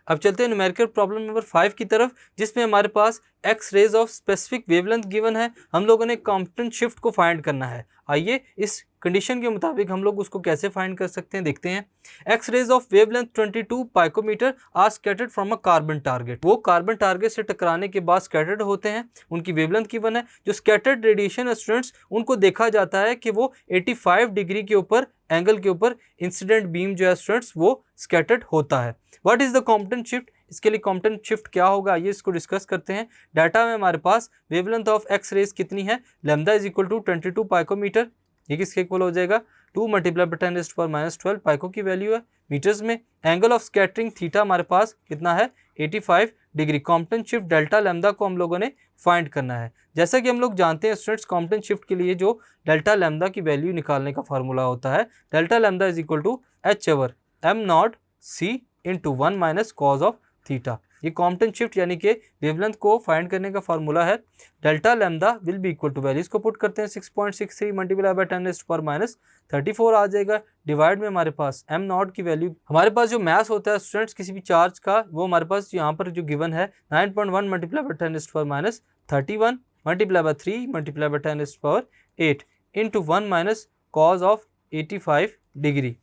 अब चलते हैं न्यूमेरिकल प्रॉब्लम नंबर 5 की तरफ, जिसमें हमारे पास X rays of specific wavelength given है। हम लोगों ने कॉम्पटेंट शिफ्ट को फाइंड करना है। आइए इस कंडीशन के मुताबिक हम लोग उसको कैसे फाइंड कर सकते हैं, देखते हैं। X rays of wavelength 22 picometre are scattered from a carbon target. वो कार्बन टारगेट से टकराने के बाद स्कैटर्ड होते हैं, उनकी वेवलेंथ गिवन है। जो स्कैटर्ड रेडिएशन स्टूडेंट्स, उनको देखा जाता है कि वो 85 डिग्री के ऊपर एंगल के ऊपर इंसिडेंट बीम जो है स्टूडेंट्स वो स्कैटर्ड होता है। What is the Compton shift? इसके लिए कॉम्पटेंट शिफ्ट क्या होगा, आइए इसको डिस्कस करते हैं। डाटा में हमारे पास वेवलेंथ ऑफ एक्स रेज कितनी है, लैम्डा इज इक्वल टू 22 पाइकोमीटर। ये किसके इक्वल हो जाएगा, 2 मल्टीप्लाई बाय 10⁻12 पाइको की वैल्यू है मीटर्स में। एंगल ऑफ स्कैटरिंग थीटा हमारे पास कितना है, 85 डिग्री। कॉम्पटेंट शिफ्ट डेल्टा लैम्डा को हम लोगों ने फाइंड करना है। जैसा कि हम लोग जानते हैं स्टूडेंट्स, कॉम्पटेंट शिफ्ट के लिए जो डेल्टा लैम्डा की वैल्यू निकालने का फार्मूला होता है, delta lambda is equal to H over M naught C into 1 minus cos of theta. ये कॉम्पटेंट शिफ्ट यानी कि वेवलेंथ को फाइंड करने का फार्मूला है। Delta lambda will be equal to values को पुट करते हैं, 6.63 मल्टीप्लाई बाय 10⁻⁻34 आ जाएगा। डिवाइड में हमारे पास एम नॉट की वैल्यू, हमारे पास जो मास होता है स्टूडेंट्स किसी भी चार्ज का, वो हमारे पास यहाँ पर जो गिवन है 9.1 multiply by 10⁻31 multiply by 3 multiply by 10⁸ into 1 minus cos of 85 degree.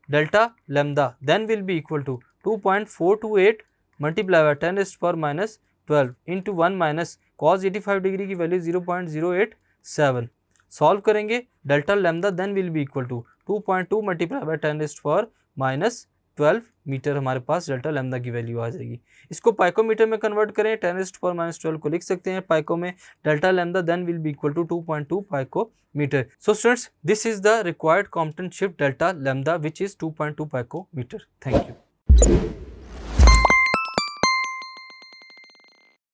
Delta lambda then will be equal to 2.428 multiply by 10⁻12 into 1 minus cos 85 degree की वैल्यू 0.087। सॉल्व करेंगे, delta lambda then will be equal to 2.2 multiply by 10⁻12 metre हमारे पास delta lambda की value आ जाएगी। इसको पाइकोमीटर में convert करें, 10⁻12 को लिख सकते हैं पाइको में। Delta lambda then will be equal to 2.2 picometre. So students, this is the required Compton shift delta lambda which is 2.2 picometre. Thank you.